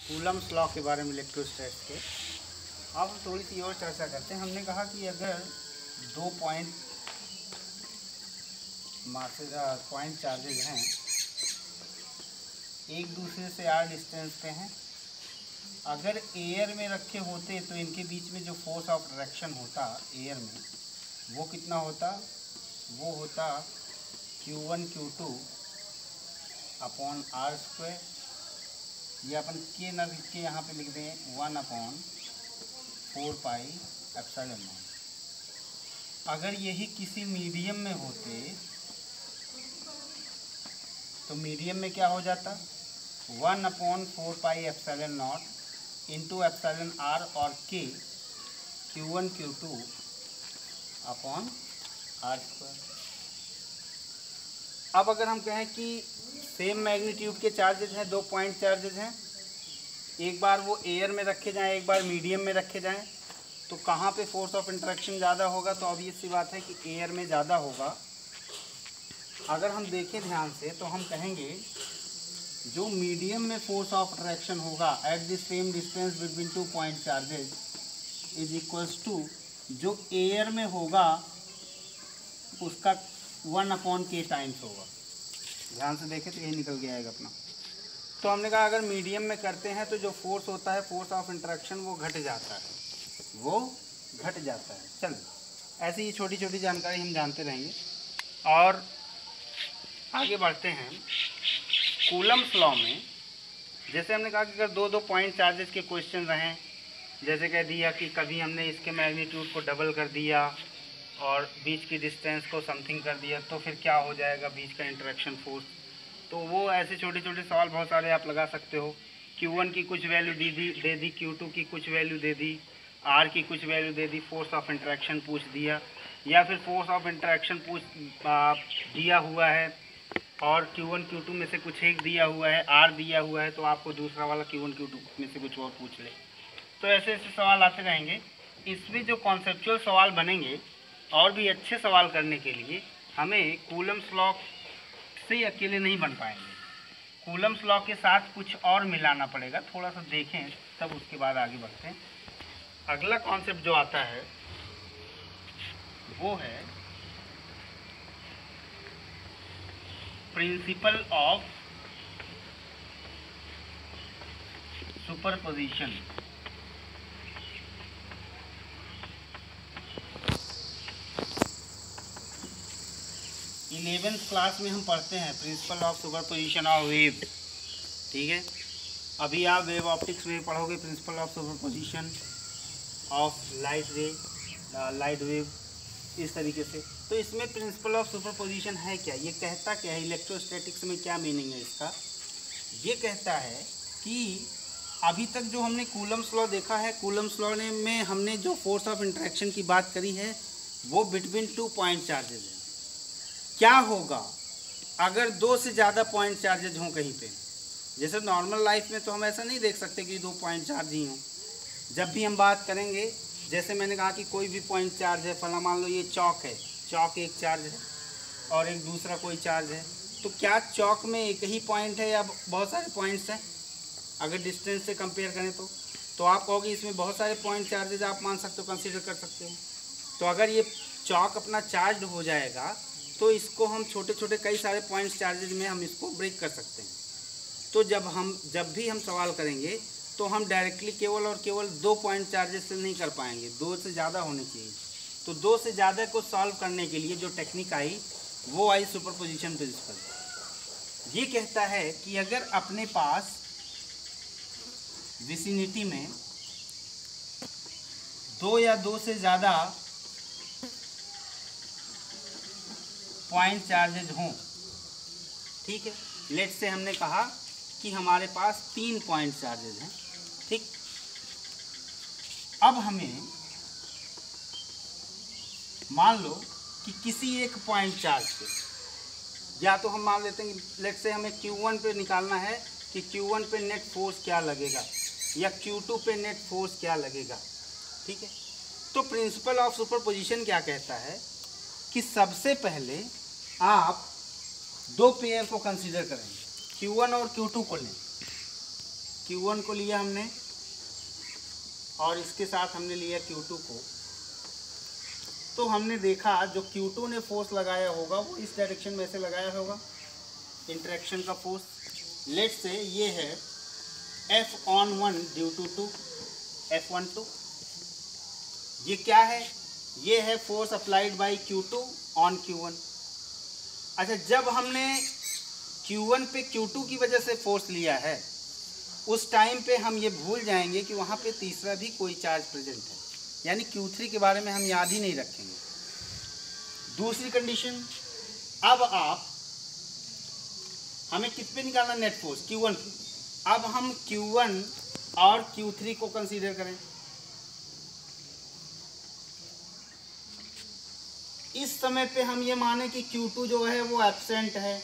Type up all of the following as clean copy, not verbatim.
Coulomb's law के बारे में इलेक्ट्रोस्टैटिक्स के। अब हम थोड़ी सी और चर्चा करते हैं। हमने कहा कि अगर दो पॉइंट चार्जेज हैं, एक दूसरे से आर डिस्टेंस पे हैं, अगर एयर में रखे होते तो इनके बीच में जो फोर्स ऑफ अट्रैक्शन होता एयर में, वो कितना होता? वो होता Q1 Q2 upon are square, या अपन के न लिख के यहाँ पे लिख दें 1/4 पाई एप्सिलॉन नॉट। अगर यही किसी मीडियम में होते तो मीडियम में क्या हो जाता? 1/4 pi epsilon not into epsilon R और के Q1 Q2 upon are square. अब अगर हम कहें कि सेम मैग्नीट्यूड के चार्जेज हैं, दो पॉइंट चार्जेज हैं, एक बार वो एयर में रखे जाएं, एक बार मीडियम में रखे जाएं, तो कहाँ पे फोर्स ऑफ इंटरेक्शन ज़्यादा होगा? तो ऑब्वियस सी बात है कि एयर में ज़्यादा होगा। अगर हम देखें ध्यान से तो हम कहेंगे जो मीडियम में फोर्स ऑफ अट्रैक्शन होगा at the same distance between two point charges is equals to जो एयर में होगा उसका 1/k टाइम्स होगा। ध्यान से देखें तो यही निकल के आएगा अपना। तो हमने कहा अगर मीडियम में करते हैं तो जो फोर्स होता है, फोर्स ऑफ इंटरेक्शन, वो घट जाता है। चल, ऐसी ही छोटी छोटी जानकारी हम जानते रहेंगे और आगे बढ़ते हैं। कूलम्स लॉ में जैसे हमने कहा कि अगर दो पॉइंट चार्जेस के क्वेश्चन रहें, जैसे कह दिया कि कभी हमने इसके मैग्नीट्यूड को डबल कर दिया और बीच की डिस्टेंस को समथिंग कर दिया, तो फिर क्या हो जाएगा बीच का इंटरेक्शन फोर्स। तो वो ऐसे छोटे छोटे सवाल बहुत सारे आप लगा सकते हो। Q1 की कुछ वैल्यू दे दी, Q2 की कुछ वैल्यू दे दी, R की कुछ value they the, force of interaction पूछ दिया, या फिर फोर्स ऑफ इंटरेक्शन दिया हुआ है और Q1 Q2 में से कुछ एक दिया हुआ है, R दिया हुआ है, तो आपको दूसरा वाला Q1 Q2 में से कुछ और पूछ ले। तो ऐसे ऐसे सवाल आते रहेंगे। इसमें जो कॉन्सेप्चुअल सवाल बनेंगे और भी अच्छे सवाल करने के लिए हमें कूलम्स लॉ से अकेले नहीं बन पाएंगे, कूलम्स लॉ के साथ कुछ और मिलाना पड़ेगा। थोड़ा सा देखें तब उसके बाद आगे बढ़ते हैं। अगला कॉन्सेप्ट जो आता है वो है principle of superposition. Eleventh class में हम पढ़ते हैं principle of superposition of wave, ठीक है। अभी आप वेव ऑप्टिक्स में पढ़ोगे principle of superposition of light wave, इस तरीके से। तो इसमें प्रिंसिपल ऑफ सुपरपोजिशन है क्या, ये कहता क्या है, इलेक्ट्रोस्टैटिक्स में क्या मीनिंग है इसका? ये कहता है कि अभी तक जो हमने कूलम्स लॉ देखा है, कूलम्स लॉ में हमने जो फोर्स ऑफ इंटरेक्शन की बात करी है वो बिटवीन टू पॉइंट चार्जेज है। क्या होगा अगर दो से ज़्यादा पॉइंट चार्जेज हों कहीं पे? जैसे नॉर्मल लाइफ में तो हम ऐसा नहीं देख सकते कि दो पॉइंट चार्ज ही हों। जब भी हम बात करेंगे, जैसे मैंने कहा कि कोई भी पॉइंट चार्ज है, फला मान लो ये चौक है, चौक एक चार्ज है और एक दूसरा कोई चार्ज है, तो क्या चौक में एक ही पॉइंट है या बहुत सारे पॉइंट्स हैं? अगर डिस्टेंस से कंपेयर करें तो आप कहोगे इसमें बहुत सारे पॉइंट चार्जेज आप मान सकते हो, कंसीडर कर सकते हो। तो अगर ये चौक अपना चार्ज हो जाएगा तो इसको हम छोटे छोटे कई सारे पॉइंट चार्जेज में हम इसको ब्रेक कर सकते हैं। तो जब भी हम सवाल करेंगे तो हम डायरेक्टली केवल और केवल दो पॉइंट चार्जेस से नहीं कर पाएंगे, दो से ज़्यादा होने चाहिए। तो दो से ज़्यादा को सॉल्व करने के लिए जो टेक्निक आई वो आई सुपरपोजिशन प्रिंसिपल। ये कहता है कि अगर अपने पास विसिनिटी में दो या दो से ज़्यादा पॉइंट चार्जेज हों, ठीक है, लेट से हमने कहा कि हमारे पास 3 पॉइंट चार्जेज हैं, ठीक। अब हमें मान लो कि किसी एक पॉइंट चार्ज पे, या तो हम मान लेते हैं कि लेट से हमें Q1 पे निकालना है कि Q1 पे नेट फोर्स क्या लगेगा या Q2 पे नेट फोर्स क्या लगेगा, ठीक है। तो प्रिंसिपल ऑफ सुपरपोजिशन क्या कहता है कि सबसे पहले आप दो पेयर को कंसीडर करेंगे, Q1 और Q2 को लें। Q1 को लिया हमने और इसके साथ हमने लिया Q2 को, तो हमने देखा जो Q2 ने फोर्स लगाया होगा वो इस डायरेक्शन में से लगाया होगा, इंटरेक्शन का फोर्स। लेट्स से ये है F(on)1 ड्यू टू F(12)। ये क्या है? ये है force applied by Q2 on Q1। अच्छा, जब हमने Q1 पे Q2 की वजह से फोर्स लिया है उस टाइम पे हम ये भूल जाएंगे कि वहाँ पे तीसरा भी कोई चार्ज प्रेजेंट है, यानी Q3 के बारे में हम याद ही नहीं रखेंगे। दूसरी कंडीशन, अब आप हमें किस पे निकालना नेट फोर्स? Q1 पे। अब हम Q1 और Q3 को कंसीडर करें। इस समय पे हम ये माने कि Q2 जो है वो एब्सेंट है,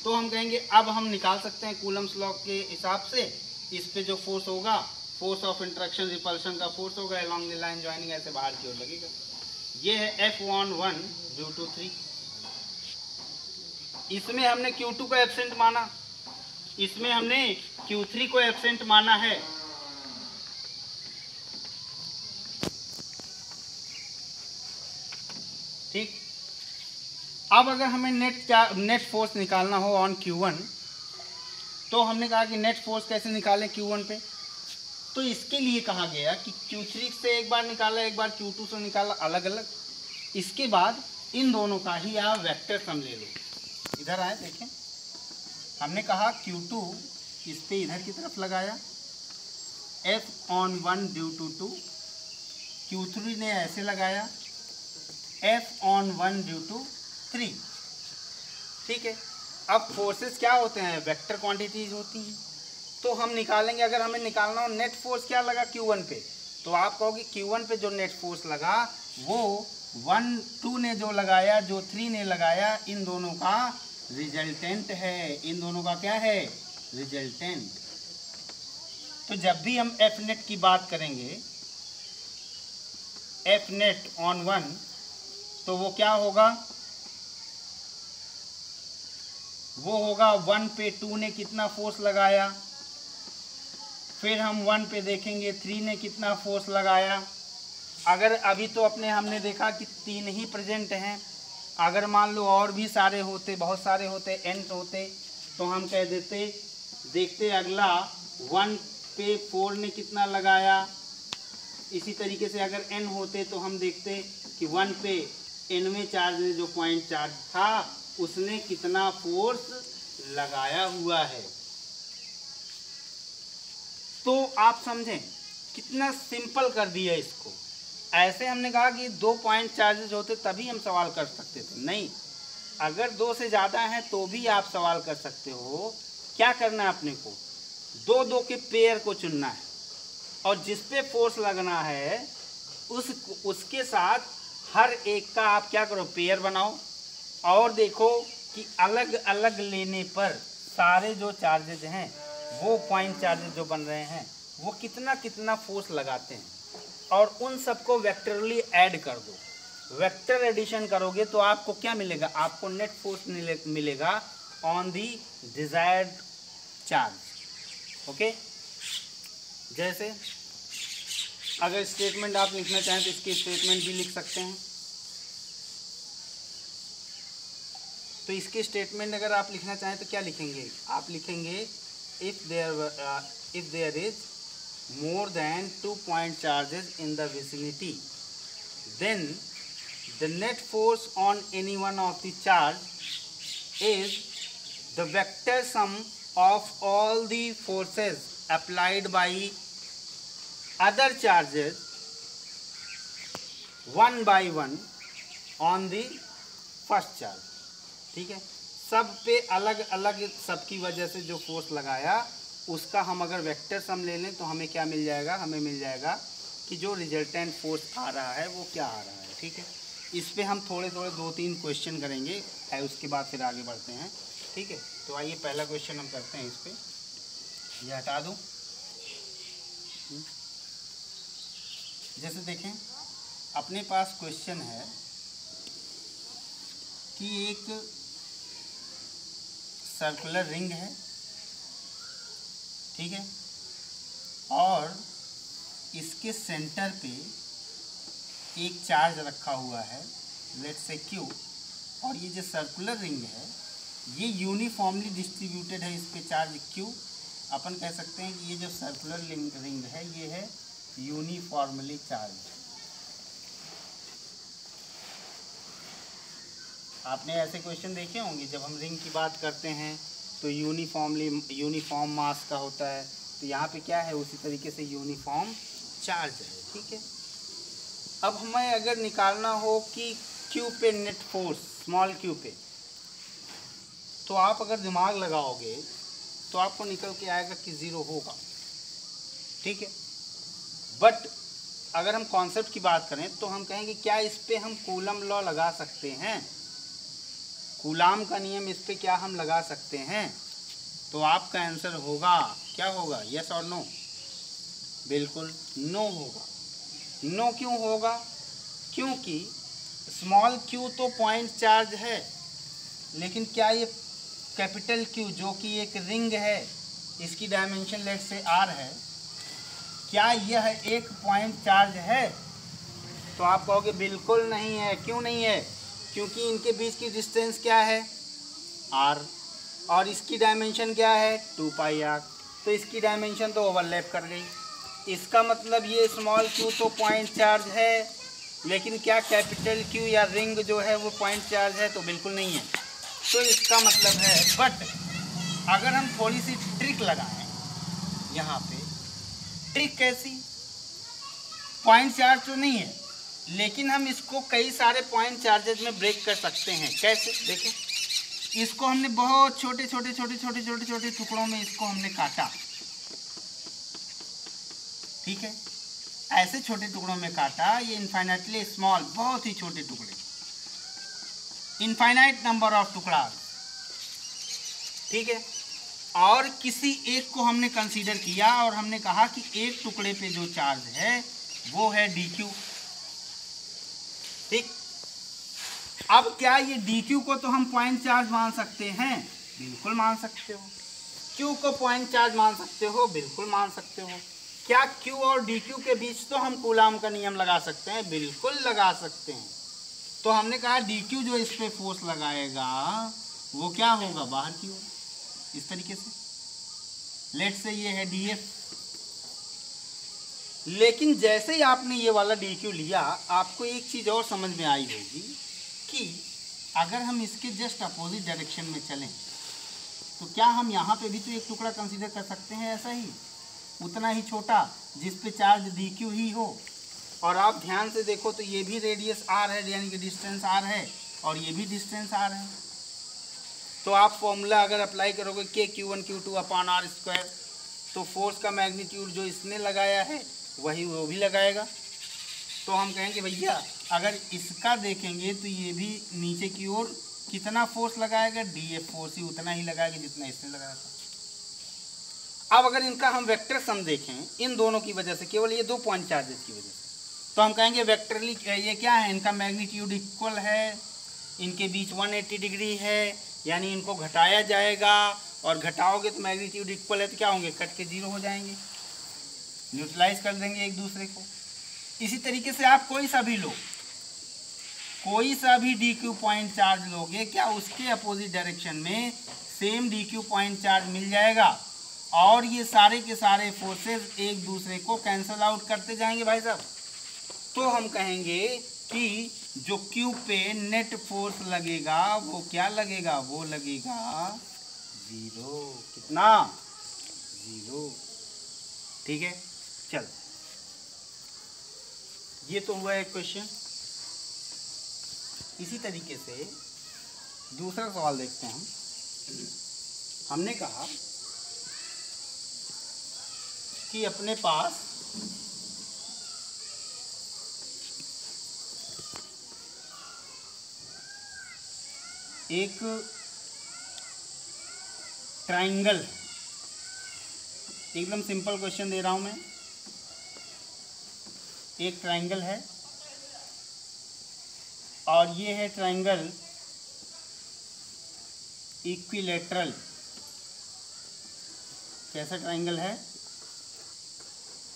तो हम कहेंगे अब हम निकाल सकते हैं कूलम्स लॉ के हिसाब से इस पे जो फोर्स होगा, फोर्स ऑफ इंटरेक्शन रिपल्शन का फोर्स होगा अलोंग द लाइन जॉइनिंग, ऐसे बाहर की ओर लगेगा। ये है F(on)1 ड्यू टू 3। इसमें हमने Q2 को एब्सेंट माना, इसमें हमने Q3 को एब्सेंट माना है। ठीक, अब अगर हमें नेट फोर्स निकालना हो ऑन Q1, तो हमने कहा कि नेट फोर्स कैसे निकालें Q1 पे, तो इसके लिए कहा गया कि Q3 से एक बार निकाला, एक बार Q2 से निकाला, अलग अलग। इसके बाद इन दोनों का ही आप वेक्टर सम ले लो। इधर आए देखें, हमने कहा Q2 इस पे इधर की तरफ लगाया, F(on)1 ड्यू टू Q3 ने ऐसे लगाया, F(on)1 ड्यू टू 3। ठीक है, अब फोर्सेस क्या होते हैं? वेक्टर क्वांटिटीज होती हैं। तो हम निकालेंगे, अगर हमें निकालना हो नेट फोर्स क्या लगा Q1 पे, तो आप कहोगे Q1 पे जो नेट फोर्स लगा वो 1, 2 ने जो लगाया, जो 3 ने लगाया, इन दोनों का रिजल्टेंट है। इन दोनों का क्या है? रिजल्टेंट। तो जब भी हम F नेट की बात करेंगे, F नेट ऑन 1, तो वो क्या होगा? वो होगा 1 पे 2 ने कितना फोर्स लगाया, फिर हम 1 पे देखेंगे 3 ने कितना फोर्स लगाया। अगर अभी तो हमने देखा कि 3 ही प्रेजेंट हैं, अगर मान लो और भी सारे होते, बहुत सारे होते, n होते, तो हम कह देते, देखते अगला 1 पे 4 ने कितना लगाया। इसी तरीके से अगर n होते तो हम देखते कि 1 पे nवें चार्ज ने जो पॉइंट चार्ज था उसने कितना फोर्स लगाया हुआ है। तो आप समझें कितना सिंपल कर दिया इसको। ऐसे हमने कहा कि 2 पॉइंट चार्जेस होते तभी हम सवाल कर सकते थे, नहीं, अगर 2 से ज़्यादा हैं तो भी आप सवाल कर सकते हो। क्या करना है अपने को? 2 के पेयर को चुनना है और जिस पे फोर्स लगना है उसके साथ हर एक का आप क्या करो? पेयर बनाओ और देखो कि अलग अलग लेने पर सारे जो चार्जेज हैं, वो पॉइंट चार्जेज जो बन रहे हैं, वो कितना कितना फोर्स लगाते हैं, और उन सबको वेक्टरली ऐड कर दो। वेक्टर एडिशन करोगे तो आपको क्या मिलेगा? आपको नेट फोर्स मिलेगा on the desired charge. Okay, जैसे अगर स्टेटमेंट आप लिखना चाहें तो इसके स्टेटमेंट भी लिख सकते हैं। तो इसके स्टेटमेंट अगर आप लिखना चाहें तो क्या लिखेंगे? आप लिखेंगे if there is more than 2 point charges in the vicinity, then the net force on any one of the charge is the vector sum of all the forces applied by other charges one by one on the first charge। ठीक है, सब पे अलग अलग सबकी वजह से जो फोर्स लगाया उसका हम अगर वेक्टर सम ले लें तो हमें क्या मिल जाएगा? हमें मिल जाएगा कि जो रिजल्टेंट फोर्स आ रहा है वो क्या आ रहा है। ठीक है, इस पे हम थोड़े 2-3 क्वेश्चन करेंगे, उसके बाद फिर आगे बढ़ते हैं। ठीक है, तो आइए पहला क्वेश्चन हम करते हैं। इस पे ये हटा दूँ। जैसे देखें, अपने पास क्वेश्चन है कि एक सर्कुलर रिंग है, ठीक है, और इसके सेंटर पे एक चार्ज रखा हुआ है, लेट्स से Q, और ये जो सर्कुलर रिंग है ये यूनिफॉर्मली डिस्ट्रीब्यूटेड है, इस पे चार्ज Q। अपन कह सकते हैं कि ये जो सर्कुलर रिंग है ये है यूनिफॉर्मली चार्ज। आपने ऐसे क्वेश्चन देखे होंगे जब हम रिंग की बात करते हैं तो यूनिफॉर्म मास का होता है, तो यहाँ पे क्या है उसी तरीके से यूनिफॉर्म चार्ज है, ठीक है। अब हमें अगर निकालना हो कि Q पे नेट फोर्स स्मॉल q पे, तो आप अगर दिमाग लगाओगे तो आपको निकल के आएगा कि 0 होगा, ठीक है। बट अगर हम कॉन्सेप्ट की बात करें तो हम कहेंगे क्या इस पे हम कूलम लॉ लगा सकते हैं, कूलाम का नियम इस पे क्या हम लगा सकते हैं? तो आपका आंसर होगा, क्या होगा, यस और नो? बिल्कुल नो होगा। नो क्यों होगा? क्योंकि स्मॉल q तो पॉइंट चार्ज है, लेकिन क्या ये कैपिटल Q जो कि एक रिंग है, इसकी डायमेंशन लेट से r है, क्या यह एक पॉइंट चार्ज है? तो आप कहोगे बिल्कुल नहीं है। क्यों नहीं है? क्योंकि इनके बीच की डिस्टेंस क्या है, r, और इसकी डायमेंशन क्या है, 2πr। तो इसकी डायमेंशन तो ओवरलैप कर गई। इसका मतलब ये स्मॉल q तो पॉइंट चार्ज है, लेकिन क्या कैपिटल Q या रिंग जो है वो पॉइंट चार्ज है? तो बिल्कुल नहीं है। तो इसका मतलब है, बट अगर हम थोड़ी सी ट्रिक लगाएं यहाँ पे, ट्रिक कैसी, पॉइंट चार्ज तो नहीं है, लेकिन हम इसको कई सारे पॉइंट चार्जेस में ब्रेक कर सकते हैं। कैसे? देखें, इसको हमने बहुत छोटे छोटे टुकड़ों में इसको हमने काटा, ठीक है, ऐसे छोटे टुकड़ों में काटा, ये इनफाइनाइटली स्मॉल, बहुत ही छोटे टुकड़े, इनफाइनाइट नंबर ऑफ टुकड़ा, ठीक है। और किसी एक को हमने कंसीडर किया और हमने कहा कि एक टुकड़े पे जो चार्ज है वो है dq, ठीक। अब क्या ये dq को तो हम पॉइंट चार्ज मान सकते हैं? बिल्कुल मान सकते हो। q को पॉइंट चार्ज मान सकते हो? बिल्कुल मान सकते हो। क्या q और dq के बीच तो हम कूलाम का नियम लगा सकते हैं? बिल्कुल लगा सकते हैं। तो हमने कहा dq जो इस पे फोर्स लगाएगा वो क्या होगा, बाहर की ओर, इस तरीके से। लेट से ये है df, लेकिन जैसे ही आपने ये वाला dq लिया, आपको एक चीज़ और समझ में आई होगी कि अगर हम इसके जस्ट अपोजिट डायरेक्शन में चलें तो क्या हम यहाँ पे भी तो एक टुकड़ा कंसीडर कर सकते हैं, ऐसा ही, उतना ही छोटा, जिस पे चार्ज dq ही हो। और आप ध्यान से देखो तो ये भी रेडियस r है, यानी कि डिस्टेंस r है, और ये भी डिस्टेंस r है। तो आप फॉर्मूला अगर अप्लाई करोगे KQ1Q2/r², तो फोर्स का मैग्नीट्यूड जो इसने लगाया है वही वो भी लगाएगा। तो हम कहेंगे भैया अगर इसका देखेंगे तो ये भी नीचे की ओर कितना फोर्स लगाएगा, dF फोर्स ही उतना ही लगाएगा जितना इसने लगाया था। अब अगर इनका हम वेक्टर सम देखें, इन दोनों की वजह से, केवल ये दो पॉइंट चार्जेस की वजह से, तो हम कहेंगे वेक्टरली ये क्या है, इनका मैग्नीट्यूड इक्वल है, इनके बीच 180 डिग्री है, यानी इनको घटाया जाएगा, और घटाओगे तो मैग्नीट्यूड इक्वल है तो क्या होंगे, कट के 0 हो जाएंगे, न्यूट्रलाइज कर देंगे एक दूसरे को। इसी तरीके से आप कोई सा भी लो, कोई सा भी dq पॉइंट चार्ज लोगे, क्या उसके अपोजिट डायरेक्शन में सेम dq पॉइंट चार्ज मिल जाएगा, और ये सारे के सारे फोर्सेस एक दूसरे को कैंसल आउट करते जाएंगे भाई साहब। तो हम कहेंगे कि जो Q पे नेट फोर्स लगेगा वो क्या लगेगा, वो लगेगा 0। कितना? 0, ठीक है। चल, ये तो हुआ एक क्वेश्चन। इसी तरीके से दूसरा सवाल देखते हैं हम। हमने कहा कि अपने पास एक ट्रायंगल, एकदम सिंपल क्वेश्चन दे रहा हूं मैं, एक ट्रायंगल है और ये है ट्रायंगल इक्विलैटरल कैसा ट्राइंगल है?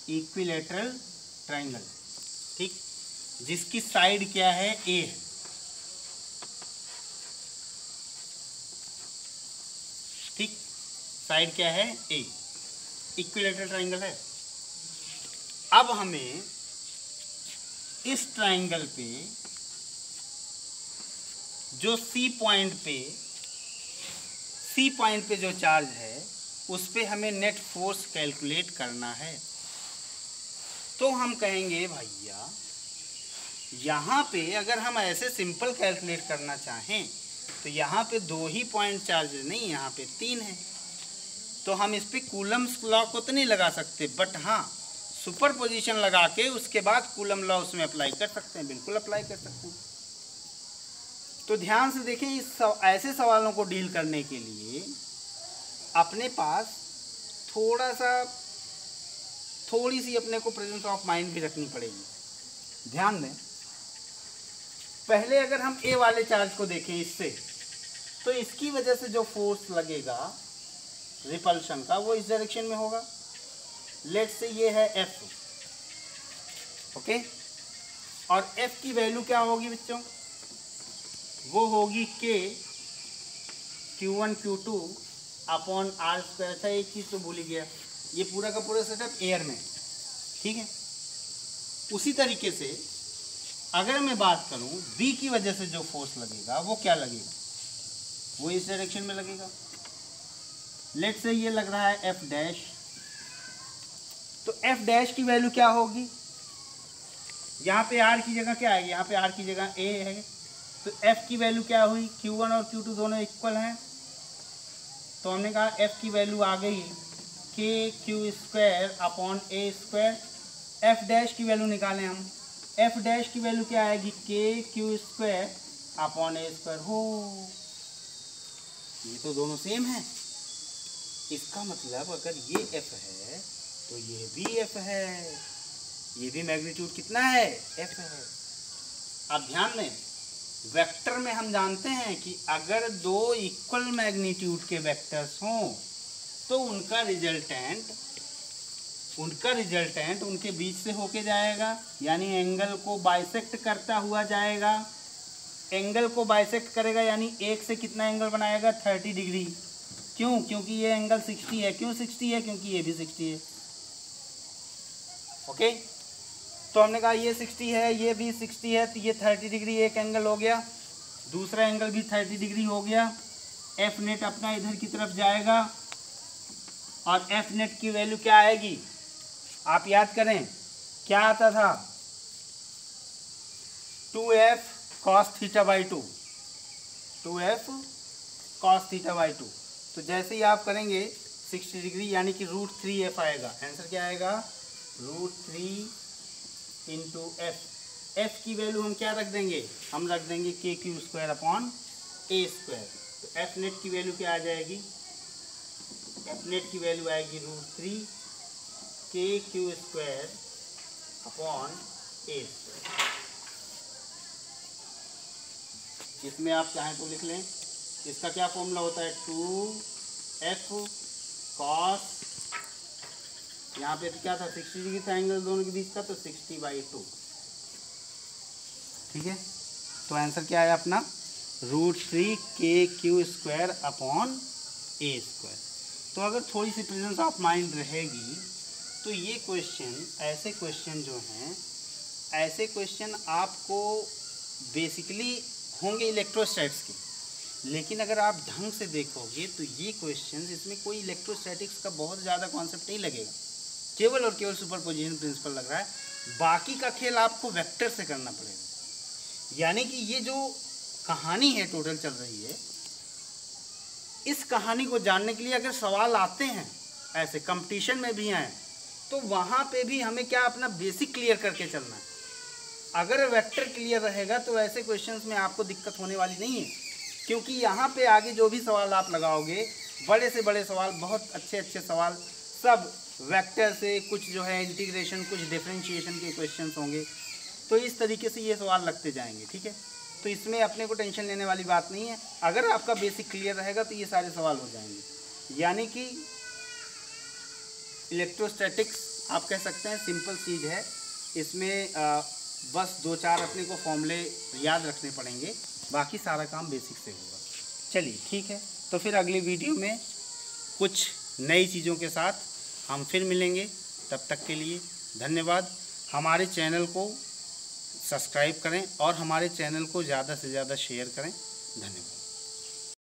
इक्विलैटरल ट्राइंगल, ठीक, जिसकी साइड क्या है? ए है। ठीक, साइड क्या है? ए, इक्विलैटरल ट्राइंगल है। अब हमें इस ट्राइंगल पे जो सी पॉइंट पे जो चार्ज है उस पे हमें नेट फोर्स कैलकुलेट करना है। तो हम कहेंगे भैया यहाँ पे अगर हम ऐसे सिंपल कैलकुलेट करना चाहें तो यहाँ पे 2 ही पॉइंट चार्ज नहीं, यहाँ पे 3 है। तो हम इस पे कूलम्स लॉ को तो नहीं लगा सकते, बट हाँ सुपरपोजिशन लगा के उसके बाद कूलम लॉ उसमें अप्लाई कर सकते हैं, बिल्कुल अप्लाई कर सकते हैं। तो ध्यान से देखें, ऐसे सवालों को डील करने के लिए अपने पास थोड़ी सी अपने को प्रेजेंस ऑफ माइंड भी रखनी पड़ेगी। ध्यान दें, पहले अगर हम ए वाले चार्ज को देखें इससे, तो इसकी वजह से जो फोर्स लगेगा रिपल्शन का वो इस डायरेक्शन में होगा। लेट्स से ये है एफ, ओके, और एफ की वैल्यू क्या होगी बच्चों? वो होगी के Q1 Q2 upon are square. अच्छा, एक चीज़ तो भूल ही गया, ये पूरा का पूरा सेटअप एयर में, ठीक है। उसी तरीके से अगर मैं बात करूं बी की वजह से जो फोर्स लगेगा वो क्या लगेगा? वो इस डायरेक्शन में लगेगा। लेट से ये लग रहा है एफ डैश, तो एफ डैश की वैल्यू क्या होगी? यहाँ पे आर की जगह क्या आएगी? यहाँ पे आर की जगह ए है, तो एफ की वैल्यू क्या हुई? Q1 और Q2 दोनों इक्वल हैं, तो हमने कहा एफ की वैल्यू आ गई के क्यू स्क्वायर अपॉन ए स्क्वायर। एफ डैश की वैल्यू निकालें हम, एफ डैश की वैल्यू क्या आएगी? के क्यू स्क्वायर अपॉन ए स्क्वायर। हो, ये तो दोनों सेम है। इसका मतलब अगर ये एफ है तो ये भी एफ है, ये भी मैग्नीट्यूड कितना है? एफ है। अब ध्यान दें, वेक्टर में हम जानते हैं कि अगर 2 इक्वल मैग्नीट्यूड के वेक्टर्स हों तो उनका रिजल्टेंट उनके बीच से होके जाएगा, यानी एंगल को बाइसेक्ट करता हुआ जाएगा। एंगल को बाइसेक्ट करेगा यानी एक से कितना एंगल बनाएगा? 30 डिग्री। क्यों? क्योंकि ये एंगल 60 है। क्यों 60 है? क्योंकि ये भी 60 है। ओके, तो हमने कहा ये 60 है, ये भी 60 है, तो ये 30 डिग्री एक एंगल हो गया, दूसरा एंगल भी 30 डिग्री हो गया। एफ नेट अपना इधर की तरफ जाएगा और एफ नेट की वैल्यू क्या आएगी? आप याद करें क्या आता था? 2f cos theta by 2, 2f cos theta by 2। तो जैसे ही आप करेंगे 60 डिग्री यानी कि √3f आएगा। आंसर क्या आएगा? √3 इंटू एफ। एफ की वैल्यू हम क्या रख देंगे? हम रख देंगे के क्यू स्क्वायर अपॉन ए स्क्वायर। तो एफ नेट की वैल्यू क्या आ जाएगी? एफ नेट की वैल्यू आएगी √3 के क्यू स्क्वायर अपॉन ए स्क्वायर। इसमें आप चाहें तो लिख लें, इसका क्या फॉर्मूला होता है? 2f cos, यहाँ पे क्या था? 60 डिग्री था एंगल दोनों के बीच का, तो 60/2। ठीक है, तो आंसर क्या है अपना? √3 के क्यू स्क्वायर अपॉन ए स्क्वायर। तो अगर थोड़ी सी प्रेजेंस ऑफ माइंड रहेगी तो ये क्वेश्चन, ऐसे क्वेश्चन जो हैं, ऐसे क्वेश्चन आपको बेसिकली होंगे इलेक्ट्रोस्टैटिक्स के, लेकिन अगर आप ढंग से देखोगे तो ये क्वेश्चंस, इसमें कोई इलेक्ट्रोस्टैटिक्स का बहुत ज़्यादा कॉन्सेप्ट नहीं लगेगा, केवल और केवल सुपरपोजिशन प्रिंसिपल लग रहा है। बाकी का खेल आपको वेक्टर से करना पड़ेगा। यानी कि ये जो कहानी है टोटल चल रही है, इस कहानी को जानने के लिए अगर सवाल आते हैं ऐसे कंपटीशन में भी आए, तो वहाँ पे भी हमें क्या अपना बेसिक क्लियर करके चलना है। अगर वेक्टर क्लियर रहेगा तो ऐसे क्वेश्चंस में आपको दिक्कत होने वाली नहीं है, क्योंकि यहाँ पे आगे जो भी सवाल आप लगाओगे, बड़े से बड़े सवाल, बहुत अच्छे अच्छे सवाल, सब वेक्टर से, कुछ जो है इंटीग्रेशन, कुछ डिफरेंशिएशन के क्वेश्चंस होंगे। तो इस तरीके से ये सवाल लगते जाएंगे। ठीक है, तो इसमें अपने को टेंशन लेने वाली बात नहीं है। अगर आपका बेसिक क्लियर रहेगा तो ये सारे सवाल हो जाएंगे। यानी कि इलेक्ट्रोस्टैटिक्स आप कह सकते हैं सिंपल चीज़ है। इसमें बस 2-4 अपने को फॉर्मूले याद रखने पड़ेंगे, बाकी सारा काम बेसिक से होगा। चलिए ठीक है, तो फिर अगली वीडियो में कुछ नई चीज़ों के साथ हम फिर मिलेंगे। तब तक के लिए धन्यवाद। हमारे चैनल को सब्सक्राइब करें और हमारे चैनल को ज़्यादा से ज़्यादा शेयर करें। धन्यवाद।